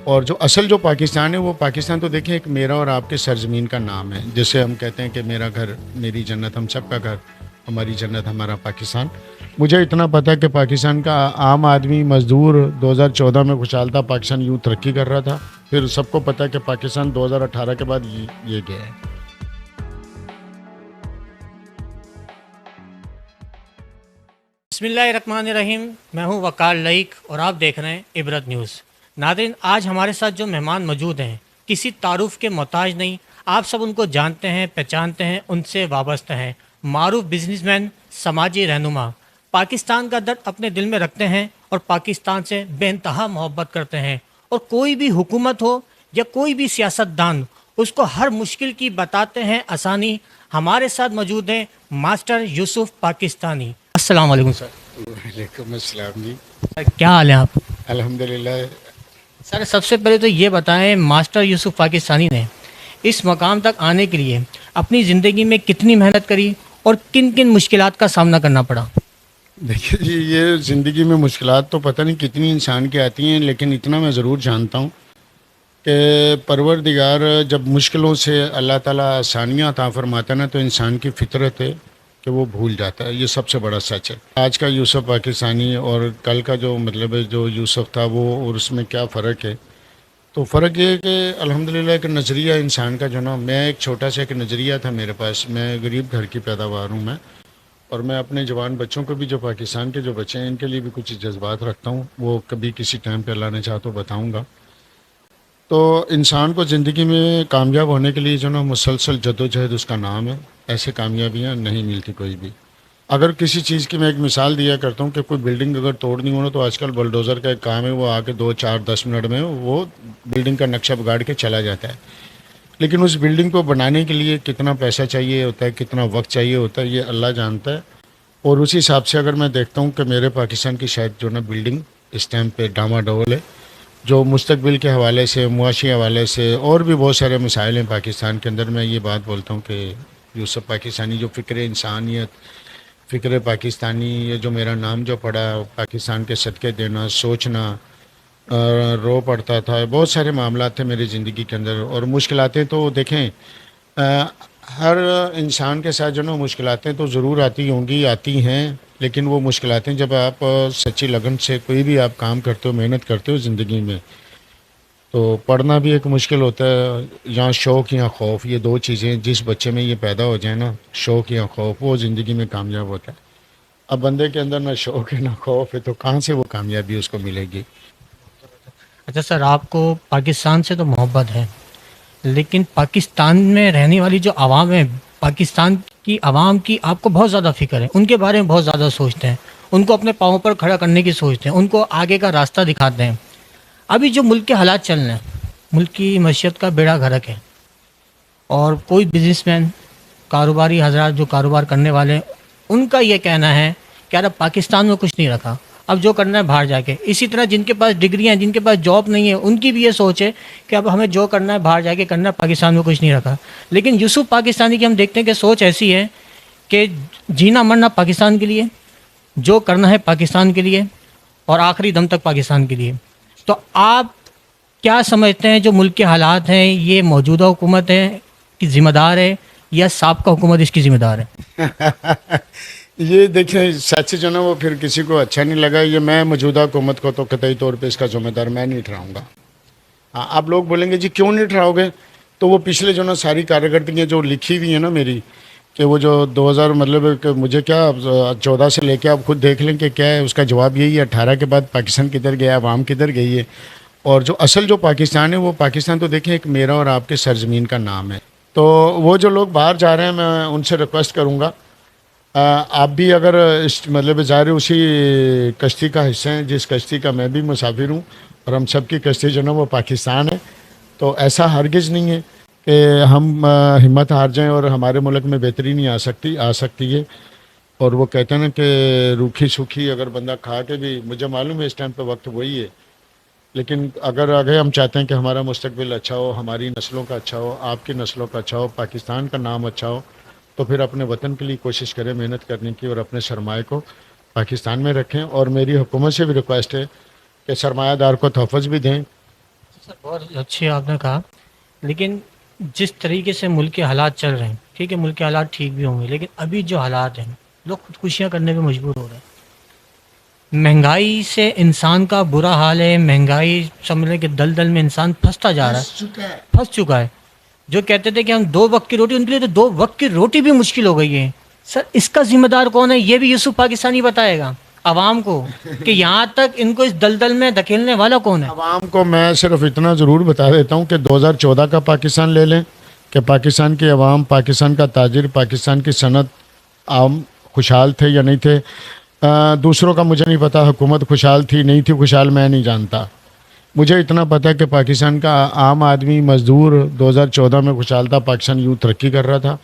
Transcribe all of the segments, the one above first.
اور جو اصل جو پاکستان ہے وہ پاکستان تو دیکھیں ایک میرا اور آپ کے سرزمین کا نام ہے، جسے ہم کہتے ہیں کہ میرا گھر میری جنت، ہم سب کا گھر ہماری جنت، ہمارا پاکستان۔ مجھے اتنا پتہ ہے کہ پاکستان کا عام آدمی مزدور 2014 میں خوشحال تھا، پاکستان یوں ترقی کر رہا تھا، پھر سب کو پتہ ہے کہ پاکستان 2018 کے بعد یہ گیا ہے۔ بسم اللہ الرحمن الرحیم، میں ہوں وقار لائق اور آپ دیکھ رہے ہیں عبرت نیوز۔ ناظرین، آج ہمارے ساتھ جو مہمان موجود ہیں کسی تعارف کے محتاج نہیں، آپ سب ان کو جانتے ہیں، پہچانتے ہیں، ان سے وابستہ ہیں۔ معروف بزنس مین، سماجی رہنما، پاکستان کا درد اپنے دل میں رکھتے ہیں اور پاکستان سے بے انتہا محبت کرتے ہیں، اور کوئی بھی حکومت ہو یا کوئی بھی سیاست دان اس کو ہر مشکل کی بتاتے ہیں آسانی۔ ہمارے ساتھ موجود ہیں ماسٹر یوسف پاکستانی۔ السلام علیکم سر۔ وعلیکم السلام جی، کیا حال ہے آپ؟ الحمدللہ۔ سر سب سے پہلے تو یہ بتائیں، ماسٹر یوسف پاکستانی نے اس مقام تک آنے کے لیے اپنی زندگی میں کتنی محنت کری اور کن کن مشکلات کا سامنا کرنا پڑا؟ دیکھیے جی، یہ زندگی میں مشکلات تو پتہ نہیں کتنی انسان کی آتی ہیں، لیکن اتنا میں ضرور جانتا ہوں کہ پروردگار جب مشکلوں سے اللہ تعالیٰ آسانیاں عطا فرماتا ہے نا، تو انسان کی فطرت ہے کہ وہ بھول جاتا ہے۔ یہ سب سے بڑا سچ ہے۔ آج کا یوسف پاکستانی اور کل کا جو مطلب ہے جو یوسف تھا وہ، اور اس میں کیا فرق ہے؟ تو فرق یہ ہے کہ الحمدللہ ایک نظریہ انسان کا جو نا، میں ایک چھوٹا سا ایک نظریہ تھا میرے پاس، میں غریب گھر کی پیداوار ہوں میں، اور میں اپنے جوان بچوں کو بھی، جو پاکستان کے جو بچے ہیں، ان کے لیے بھی کچھ جذبات رکھتا ہوں، وہ کبھی کسی ٹائم پہ اللہ نے چاہا تو بتاؤں گا۔ تو انسان کو زندگی میں کامیاب ہونے کے لیے جو نا مسلسل جدوجہد اس کا نام ہے، ایسے کامیابیاں نہیں ملتی کوئی بھی۔ اگر کسی چیز کی میں ایک مثال دیا کرتا ہوں کہ کوئی بلڈنگ اگر توڑنی ہو نا، تو آج کل بلڈوزر کا ایک کام ہے، وہ آ کے 2 4 10 منٹ میں وہ بلڈنگ کا نقشہ بگاڑ کے چلا جاتا ہے، لیکن اس بلڈنگ کو بنانے کے لیے کتنا پیسہ چاہیے ہوتا ہے، کتنا وقت چاہیے ہوتا ہے، یہ اللہ جانتا ہے۔ اور اسی حساب سے اگر میں دیکھتا ہوں کہ میرے پاکستان کی شاید جو نا بلڈنگ اس ٹائم پہ ڈاما ڈول ہے، جو مستقبل کے حوالے سے، معاشی حوالے سے، اور بھی بہت سارے مسائل ہیں پاکستان کے اندر۔ میں یہ بات بولتا ہوں کہ یوسف پاکستانی جو فکر انسانیت، فکر پاکستانی، یہ جو میرا نام جو پڑا، پاکستان کے صدقے دینا، سوچنا، رو پڑتا تھا، بہت سارے معاملات تھے میری زندگی کے اندر۔ اور مشکلاتیں تو دیکھیں ہر انسان کے ساتھ جو نا مشکلاتیں تو ضرور آتی ہوں گی، آتی ہیں، لیکن وہ مشکلاتیں جب آپ سچی لگن سے کوئی بھی آپ کام کرتے ہو، محنت کرتے ہو زندگی میں، تو پڑھنا بھی ایک مشکل ہوتا ہے، یا شوق یا خوف، یہ 2 چیزیں جس بچے میں یہ پیدا ہو جائے نا، شوق یا خوف، وہ زندگی میں کامیاب ہوتا ہے۔ اب بندے کے اندر نہ شوق ہے نہ خوف ہے، تو کہاں سے وہ کامیابی اس کو ملے گی؟ اچھا سر، آپ کو پاکستان سے تو محبت ہے، لیکن پاکستان میں رہنے والی جو عوام ہے، پاکستان کی عوام کی آپ کو بہت زیادہ فکر ہے، ان کے بارے میں بہت زیادہ سوچتے ہیں، ان کو اپنے پاؤں پر کھڑا کرنے کی سوچتے ہیں، ان کو آگے کا راستہ دکھاتے ہیں۔ ابھی جو ملک کے حالات چل رہے ہیں، ملک کی معیشت کا بیڑا غرق ہے، اور کوئی بزنس مین، کاروباری حضرات جو کاروبار کرنے والے ہیں، ان کا یہ کہنا ہے کہ یار اب پاکستان میں کچھ نہیں رکھا، اب جو کرنا ہے باہر جا کے۔ اسی طرح جن کے پاس ڈگریاں ہیں، جن کے پاس جاب نہیں ہے، ان کی بھی یہ سوچ ہے کہ اب ہمیں جو کرنا ہے باہر جا کے کرنا ہے، پاکستان میں کچھ نہیں رکھا۔ لیکن یوسف پاکستانی کی ہم دیکھتے ہیں کہ سوچ ایسی ہے کہ جینا مرنا پاکستان کے لیے، جو کرنا ہے پاکستان کے لیے، اور آخری دم تک پاکستان کے لیے۔ تو آپ کیا سمجھتے ہیں جو ملک کے حالات ہیں، یہ موجودہ حکومت ہے کی ذمہ دار ہے یا سابقہ حکومت اس کی ذمہ دار ہے؟ یہ دیکھیں، سچ جو نا وہ پھر کسی کو اچھا نہیں لگا، یہ میں موجودہ حکومت کو تو قطعی طور پہ اس کا ذمہ دار میں نہیں ٹھہراؤں گا۔ ہاں، آپ لوگ بولیں گے جی کیوں نہیں ٹھہراؤ گے؟ تو وہ پچھلے جو نا ساری کارکردگیاں جو لکھی ہوئی ہیں نا میری، کہ وہ جو 2000 مطلب کہ مجھے کیا 14 سے لے کے آپ خود دیکھ لیں کہ کیا ہے، اس کا جواب یہی ہے۔ 18 کے بعد پاکستان کدھر گیا، عوام کدھر گئی ہے، اور جو اصل جو پاکستان ہے وہ پاکستان تو دیکھیں ایک میرا اور آپ کے سرزمین کا نام ہے۔ تو وہ جو لوگ باہر جا رہے ہیں، میں ان سے ریکویسٹ کروں گا، آپ بھی اگر اس مطلب ظاہر اسی کشتی کا حصہ ہیں جس کشتی کا میں بھی مسافر ہوں، اور ہم سب کی کشتی جو نا وہ پاکستان ہے، تو ایسا ہرگز نہیں ہے کہ ہم ہمت ہار جائیں اور ہمارے ملک میں بہتری نہیں آ سکتی ہے۔ اور وہ کہتے ہیں نا کہ روکھی سوکھی اگر بندہ کھا کے بھی، مجھے معلوم ہے اس ٹائم پہ وقت وہی ہے، لیکن اگر آگے ہم چاہتے ہیں کہ ہمارا مستقبل اچھا ہو، ہماری نسلوں کا اچھا ہو، آپ کی نسلوں کا اچھا ہو، پاکستان کا نام اچھا ہو، تو پھر اپنے وطن کے لیے کوشش کریں محنت کرنے کی، اور اپنے سرمایہ کو پاکستان میں رکھیں۔ اور میری حکومت سے بھی ریکویسٹ ہے کہ سرمایہ دار کو تحفظ بھی دیں، سر بہت اچھی آپ نے کہا، لیکن جس طریقے سے ملک کے حالات چل رہے ہیں، ٹھیک ہے ملک کے حالات ٹھیک بھی ہوں گے، لیکن ابھی جو حالات ہیں لوگ خودکشیاں کرنے پہ مجبور ہو رہے ہیں۔ مہنگائی سے انسان کا برا حال ہے، مہنگائی سمجھنے کے دلدل میں انسان پھنستا جا رہا ہے، پھنس چکا ہے۔ جو کہتے تھے کہ ہم 2 وقت کی روٹی، ان کے لیے تو 2 وقت کی روٹی بھی مشکل ہو گئی ہے۔ سر اس کا ذمہ دار کون ہے؟ یہ بھی یوسف پاکستانی بتائے گا عوام کو کہ یہاں تک ان کو اس دلدل میں دھکیلنے والا کون ہے۔ عوام کو میں صرف اتنا ضرور بتا دیتا ہوں کہ 2014 کا پاکستان لے لیں کہ پاکستان کے عوام، پاکستان کا تاجر، پاکستان کی صنعت عام خوشحال تھے یا نہیں تھے۔ دوسروں کا مجھے نہیں پتا، حکومت خوشحال تھی نہیں تھی خوشحال میں نہیں جانتا، مجھے اتنا پتا کہ پاکستان کا عام آدمی مزدور 2014 میں خوشحال تھا، پاکستان یوں ترقی کر رہا تھا۔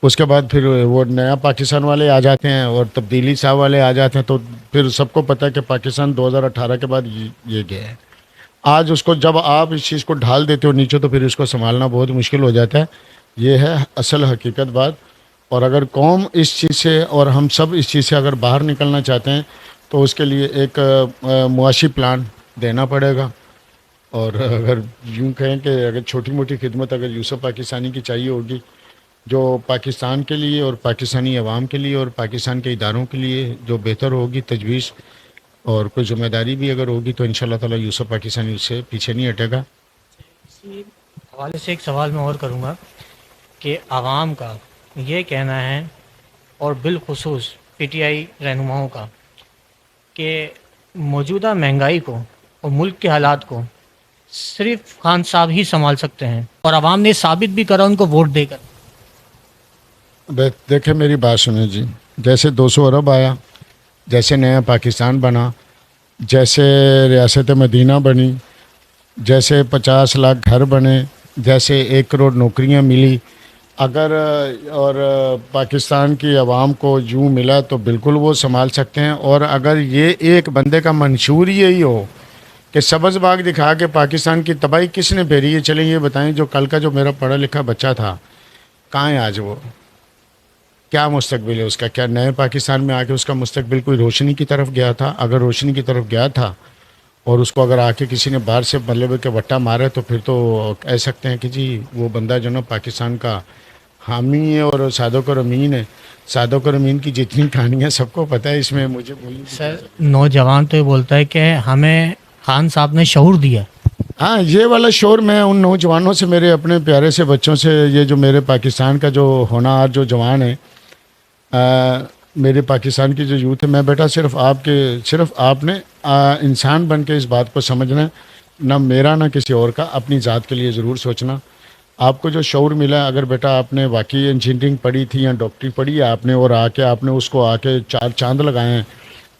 اس کے بعد پھر وہ نیا پاکستان والے آ جاتے ہیں اور تبدیلی صاحب والے آ جاتے ہیں، تو پھر سب کو پتہ ہے کہ پاکستان 2018 کے بعد یہ گیا ہے۔ آج اس کو جب آپ اس چیز کو ڈھال دیتے ہو نیچے تو پھر اس کو سنبھالنا بہت مشکل ہو جاتا ہے۔ یہ ہے اصل حقیقت بات، اور اگر قوم اس چیز سے اور ہم سب اس چیز سے اگر باہر نکلنا چاہتے ہیں تو اس کے لیے ایک معاشی پلان دینا پڑے گا۔ اور اگر یوں کہیں کہ اگر چھوٹی موٹی خدمت اگر یوسف پاکستانی کی چاہیے ہوگی جو پاکستان کے لیے اور پاکستانی عوام کے لیے اور پاکستان کے اداروں کے لیے جو بہتر ہوگی تجویز اور کوئی ذمہ داری بھی اگر ہوگی تو انشاءاللہ تعالی یوسف پاکستانی اس سے پیچھے نہیں ہٹے گا۔ اسی حوالے سے ایک سوال میں اور کروں گا کہ عوام کا یہ کہنا ہے، اور بالخصوص پی ٹی آئی رہنماؤں کا، کہ موجودہ مہنگائی کو اور ملک کے حالات کو صرف خان صاحب ہی سنبھال سکتے ہیں، اور عوام نے ثابت بھی کرا ان کو ووٹ دے کر۔ دیکھیں میری بات سنیں جی، جیسے 200 ارب آیا، جیسے نیا پاکستان بنا، جیسے ریاست مدینہ بنی، جیسے 50 لاکھ گھر بنے، جیسے 1 کروڑ نوکریاں ملی، اگر اور پاکستان کی عوام کو یوں ملا تو بالکل وہ سنبھال سکتے ہیں۔ اور اگر یہ ایک بندے کا منشور یہی ہو کہ سبز باغ دکھا کے پاکستان کی تباہی کس نے پھیری ہے، چلیں یہ بتائیں جو کل کا جو میرا پڑھا لکھا بچہ تھا کہاں ہے آج؟ وہ کیا مستقبل ہے اس کا؟ کیا نئے پاکستان میں آ کے اس کا مستقبل کوئی روشنی کی طرف گیا تھا؟ اگر روشنی کی طرف گیا تھا اور اس کو اگر آ کے کسی نے باہر سے مطلب کہ وٹا مارا تو پھر تو کہہ سکتے ہیں کہ جی وہ بندہ جو نا پاکستان کا حامی ہے اور صادق اور امین ہے۔ صادق اور امین کی جتنی کہانیاں سب کو پتہ ہے، اس میں مجھے بولی سر نوجوان تو یہ بولتا ہے کہ ہمیں خان صاحب نے شعور دیا۔ ہاں یہ والا شور میں ان نوجوانوں سے، میرے اپنے پیارے سے بچوں سے، یہ جو میرے پاکستان کا جو ہونہار جو جوان ہے، میرے پاکستان کی جو یوتھ ہے، میں بیٹا صرف آپ نے انسان بن کے اس بات کو سمجھنا ہے، نہ میرا نہ کسی اور کا، اپنی ذات کے لیے ضرور سوچنا۔ آپ کو جو شعور ملا ہے، اگر بیٹا آپ نے واقعی انجینئرنگ پڑھی تھی یا ڈاکٹری پڑھی ہے آپ نے، اور آ کے آپ نے اس کو آ کے 4 چاند لگائے ہیں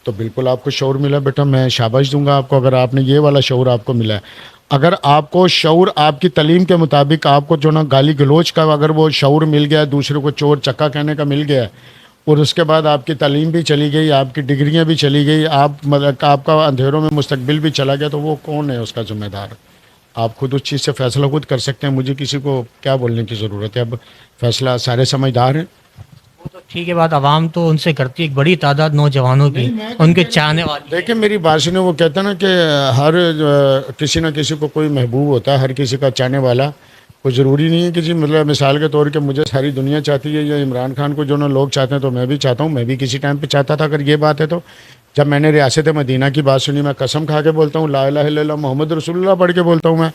تو بالکل آپ کو شعور ملا بیٹا، میں شاباش دوں گا آپ کو اگر آپ نے یہ والا شعور آپ کو ملا ہے۔ اگر آپ کو شعور آپ کی تعلیم کے مطابق آپ کو جو نا گالی گلوچ کا اگر وہ شعور مل گیا، دوسرے کو چور چکا کہنے کا مل گیا، اور اس کے بعد آپ کی تعلیم بھی چلی گئی، آپ کی ڈگریاں بھی چلی گئی، آپ کا اندھیروں میں مستقبل بھی چلا گیا، تو وہ کون ہے اس کا ذمہ دار؟ آپ خود اس چیز سے فیصلہ خود کر سکتے ہیں، مجھے کسی کو کیا بولنے کی ضرورت ہے؟ اب فیصلہ سارے سمجھدار ہیں۔ وہ تو ٹھیک ہے بات عوام تو ان سے کرتی ہے، ایک بڑی تعداد نوجوانوں کی ان کے چاہنے والی۔ دیکھیں میری بات سنیں، وہ کہتا ہے نا کہ ہر کسی نہ کسی کو کوئی محبوب ہوتا ہے، ہر کسی کا چاہنے والا کوئی ضروری نہیں ہے کہ جی مطلب مثال کے طور کہ مجھے ساری دنیا چاہتی ہے یا عمران خان کو جو نا لوگ چاہتے ہیں تو میں بھی چاہتا ہوں، میں بھی کسی ٹائم پہ چاہتا تھا۔ اگر یہ بات ہے تو جب میں نے ریاست مدینہ کی بات سنی، میں قسم کھا کے بولتا ہوں، لا الہ الا اللہ محمد رسول اللہ پڑھ کے بولتا ہوں، میں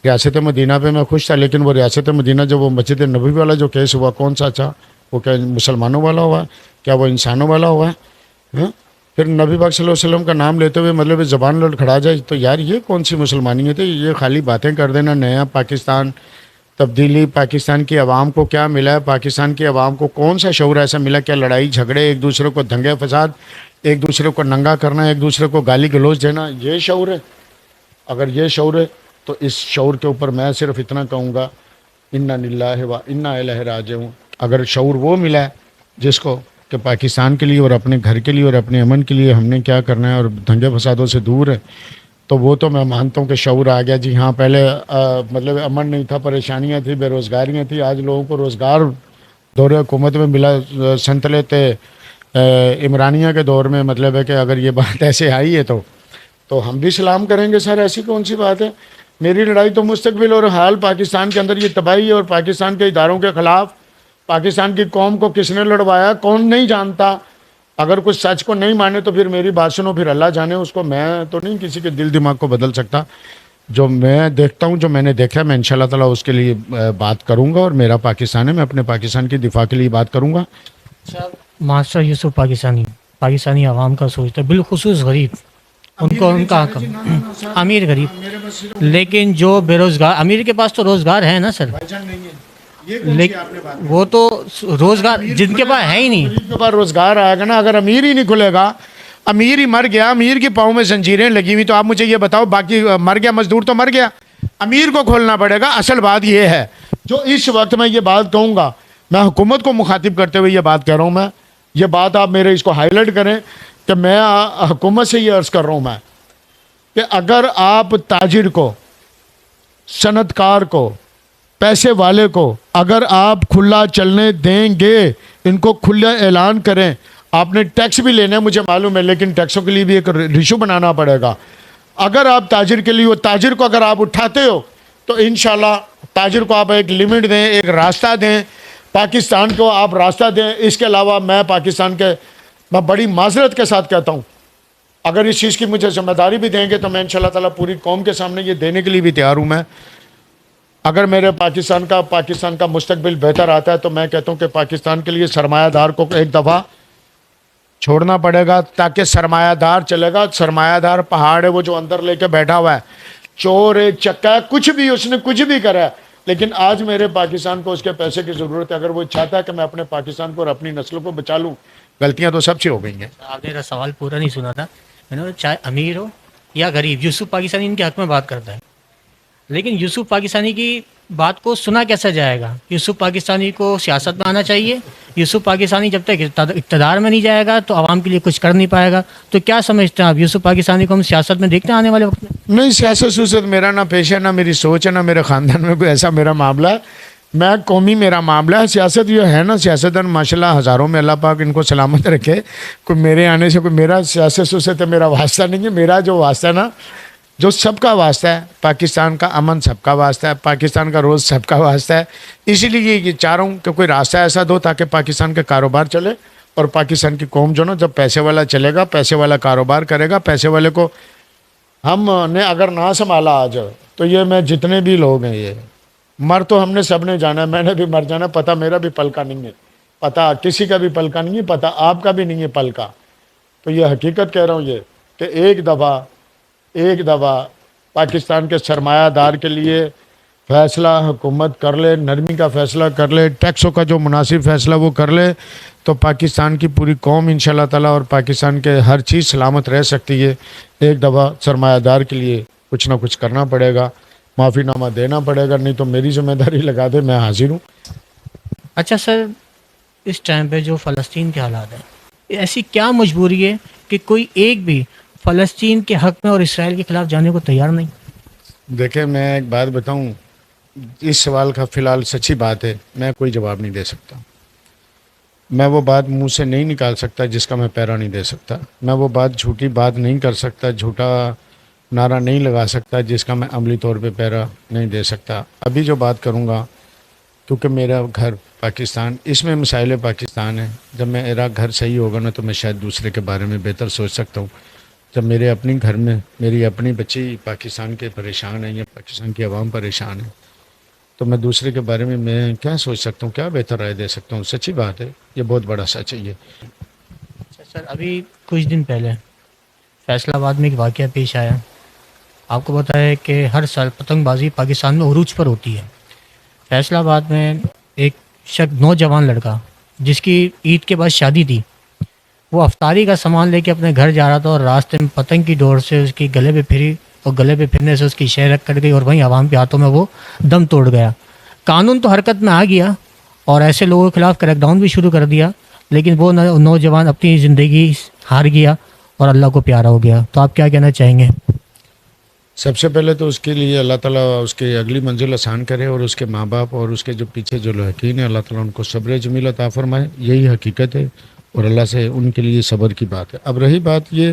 ریاست مدینہ پہ میں خوش تھا، لیکن وہ ریاست مدینہ جب وہ مسجد نبوی والا جو کیس ہوا، کون سا تھا وہ؟ کیا مسلمانوں والا ہوا ہے؟ کیا وہ انسانوں والا ہوا ہے؟ پھر نبی پاک صلی اللہ علیہ وسلم کا نام لیتے ہوئے مطلب زبان لڑکھڑا جائے تو یار یہ کون سی مسلمانیت ہے؟ یہ خالی باتیں کر دینا۔ نیا پاکستان، تبدیلی، پاکستان کی عوام کو کیا ملا ہے؟ پاکستان کی عوام کو کون سا شعور ایسا ملا؟ کیا لڑائی جھگڑے، ایک دوسرے کو دنگے فساد، ایک دوسرے کو ننگا کرنا، ایک دوسرے کو گالی گلوچ دینا، یہ شعور ہے؟ اگر یہ شعور ہے تو اس شعور کے اوپر میں صرف اتنا کہوں گا، انا للہ و انا الیہ راجعون۔ اگر شعور وہ ملا ہے جس کو کہ پاکستان کے لیے اور اپنے گھر کے لیے اور اپنے امن کے لیے ہم نے کیا کرنا ہے اور دنگے فسادوں سے دور ہے، تو وہ تو میں مانتا ہوں کہ شعور آ گیا۔ جی ہاں، پہلے مطلب امن نہیں تھا، پریشانیاں تھیں، بے روزگاریاں تھیں، آج لوگوں کو روزگار دور حکومت میں ملا۔ سنتلے عمرانیہ کے دور میں مطلب ہے کہ اگر یہ بات ایسے آئی ہے تو ہم بھی سلام کریں گے سر، ایسی کون سی بات ہے؟ میری لڑائی تو مستقبل اور حال پاکستان کے اندر یہ تباہی اور پاکستان کے اداروں کے خلاف پاکستان کی قوم کو کس نے لڑوایا کون نہیں جانتا. اگر کچھ سچ کو نہیں مانے تو پھر میری بات سنو, پھر اللہ جانے اس کو. میں تو نہیں کسی کے دل دماغ کو بدل سکتا. جو میں دیکھتا ہوں, جو میں نے دیکھا, میں انشاءاللہ تعالیٰ اس کے لیے بات کروں گا, اور میرا پاکستان ہے, میں اپنے پاکستان کی دفاع کے لیے بات کروں گا. ماسٹر یوسف پاکستانی عوام کا سوچتا ہے, بالخصوص غریب, ان کو ان کا حق, امیر غریب, لیکن جو بے روزگار, امیر کے پاس تو روزگار ہے نا سر, لیکن وہ تو روزگار جن کے پاس ہے ہی نہیں. غریب کے پاس روزگار آئے گا نا, اگر امیر ہی نہیں کھلے گا, امیر ہی مر گیا, امیر کے پاؤں میں زنجیریں لگی ہوئی, تو آپ مجھے یہ بتاؤ, باقی مر گیا مزدور تو مر گیا, امیر کو کھولنا پڑے گا. اصل بات یہ ہے, جو اس وقت میں یہ بات کہوں گا, میں حکومت کو مخاطب کرتے ہوئے یہ بات کہہ رہا ہوں, میں یہ بات آپ میرے اس کو ہائی لائٹ کریں کہ میں حکومت سے یہ عرض کر رہا ہوں میں کہ اگر آپ تاجر کو, صنعت کار کو, پیسے والے کو اگر آپ کھلا چلنے دیں گے, ان کو کھلا اعلان کریں, آپ نے ٹیکس بھی لینا ہے مجھے معلوم ہے, لیکن ٹیکسوں کے لیے بھی ایک ریشو بنانا پڑے گا. اگر آپ تاجر کے لیے, وہ تاجر کو اگر آپ اٹھاتے ہو تو انشاءاللہ تاجر کو آپ ایک لمٹ دیں, ایک راستہ دیں, پاکستان کو آپ راستہ دیں. اس کے علاوہ میں پاکستان کے, میں بڑی معذرت کے ساتھ کہتا ہوں, اگر اس چیز کی مجھے ذمہ داری بھی دیں گے تو میں انشاءاللہ تعالیٰ پوری قوم کے سامنے یہ دینے کے لیے بھی تیار ہوں. میں اگر میرے پاکستان کا مستقبل بہتر آتا ہے تو میں کہتا ہوں کہ پاکستان کے لیے سرمایہ دار کو ایک دفعہ چھوڑنا پڑے گا, تاکہ سرمایہ دار چلے گا. سرمایہ دار پہاڑ ہے وہ جو اندر لے کے بیٹھا ہوا ہے, چور ہے, چکا ہے, کچھ بھی, اس نے کچھ بھی کرا ہے, لیکن آج میرے پاکستان کو اس کے پیسے کی ضرورت ہے. اگر وہ چاہتا ہے کہ میں اپنے پاکستان کو اور اپنی نسلوں کو بچا لوں, غلطیاں تو سب سے ہو گئی ہیں. آپ نے میرا سوال پورا نہیں سنا تھا. میں نے چاہے امیر ہو یا غریب, یوسف پاکستانی ان کے حق میں بات کرتا ہے, لیکن یوسف پاکستانی کی بات کو سنا کیسا جائے گا؟ یوسف پاکستانی کو سیاست میں آنا چاہیے. یوسف پاکستانی جب تک اقتدار میں نہیں جائے گا تو عوام کے لیے کچھ کر نہیں پائے گا. تو کیا سمجھتے ہیں آپ, یوسف پاکستانی کو ہم سیاست میں دیکھتے ہیں آنے والے وقت میں؟ نہیں, سیاست میرا نہ پیشہ, نہ میری سوچ ہے, نہ میرے خاندان میں کوئی ایسا میرا معاملہ ہے. میں قومی میرا معاملہ ہے. سیاست یہ ہے نا, سیاستدان ماشاءاللہ ہزاروں میں, اللہ پاک ان کو سلامت رکھے. کوئی میرے آنے سے کوئی میرا سیاست ہے میرا واسطہ نہیں ہے. میرا جو واسطہ ہے نا, جو سب کا واسطہ ہے, پاکستان کا امن سب کا واسطہ ہے, پاکستان کا روز سب کا واسطہ ہے. اسی لیے یہ چاہ رہا ہوں کہ کوئی راستہ ایسا دو تاکہ پاکستان کے کاروبار چلے, اور پاکستان کی قوم جو نا, جب پیسے والا چلے گا, پیسے والا کاروبار کرے گا, پیسے والے کو ہم نے اگر نہ سنبھالا آج, تو یہ میں جتنے بھی لوگ ہیں, یہ مر تو ہم نے سب نے جانا ہے, میں نے بھی مر جانا. پتہ میرا بھی پل کا نہیں ہے, پتہ کسی کا بھی پل کا نہیں ہے, پتہ آپ کا بھی نہیں ہے پل کا. تو یہ حقیقت کہہ رہا ہوں یہ کہ ایک دفعہ پاکستان کے سرمایہ دار کے لیے فیصلہ حکومت کر لے, نرمی کا فیصلہ کر لے, ٹیکسوں کا جو مناسب فیصلہ وہ کر لے, تو پاکستان کی پوری قوم انشاءاللہ تعالیٰ اور پاکستان کے ہر چیز سلامت رہ سکتی ہے. ایک دفعہ سرمایہ دار کے لیے کچھ نہ کچھ کرنا پڑے گا, معافی نامہ دینا پڑے گا, نہیں تو میری ذمہ داری لگا دے, میں حاضر ہوں. اچھا سر, اس ٹائم پہ جو فلسطین کے حالات ہیں, ایسی کیا مجبوری ہے کہ کوئی ایک بھی فلسطین کے حق میں اور اسرائیل کے خلاف جانے کو تیار نہیں؟ دیکھیں, میں ایک بات بتاؤں, اس سوال کا فی الحال سچی بات ہے, میں کوئی جواب نہیں دے سکتا. میں وہ بات منہ سے نہیں نکال سکتا جس کا میں پیرا نہیں دے سکتا. میں وہ بات جھوٹی بات نہیں کر سکتا, جھوٹا نعرہ نہیں لگا سکتا جس کا میں عملی طور پہ پیرا نہیں دے سکتا. ابھی جو بات کروں گا, کیونکہ میرا گھر پاکستان, اس میں مسائل پاکستان ہے. جب میرا گھر صحیح ہوگا نا تو میں شاید دوسرے کے بارے میں بہتر سوچ سکتا ہوں. جب میرے اپنی گھر میں میری اپنی بچی پاکستان کے پریشان ہیں یا پاکستان کی عوام پریشان ہے, تو میں دوسرے کے بارے میں کیا سوچ سکتا ہوں, کیا بہتر رائے دے سکتا ہوں. سچی بات ہے, یہ بہت بڑا سچ ہے یہ. اچھا سر, ابھی کچھ دن پہلے فیصل آباد میں ایک واقعہ پیش آیا. آپ کو پتہ ہے کہ ہر سال پتنگ بازی پاکستان میں عروج پر ہوتی ہے. فیصل آباد میں ایک نوجوان لڑکا جس کی عید کے بعد شادی تھی, وہ افطاری کا سامان لے کے اپنے گھر جا رہا تھا, اور راستے میں پتنگ کی ڈور سے اس کی گلے پہ پھری, اور گلے پہ پھرنے سے اس کی شہرت کٹ گئی, اور وہیں عوام کے ہاتھوں میں وہ دم توڑ گیا. قانون تو حرکت میں آ گیا اور ایسے لوگوں کے خلاف کریک ڈاؤن بھی شروع کر دیا, لیکن وہ نوجوان اپنی زندگی ہار گیا اور اللہ کو پیارا ہو گیا. تو آپ کیا کہنا چاہیں گے؟ سب سے پہلے تو اس کے لیے اللہ تعالیٰ اس کی اگلی منزل آسان کرے, اور اس کے ماں باپ اور اس کے جو پیچھے جو لڑکین ہیں, اللہ تعالیٰ ان کو صبر جمیل عطا فرمائے. یہی حقیقت ہے, اور اللہ سے ان کے لیے صبر کی بات ہے. اب رہی بات یہ,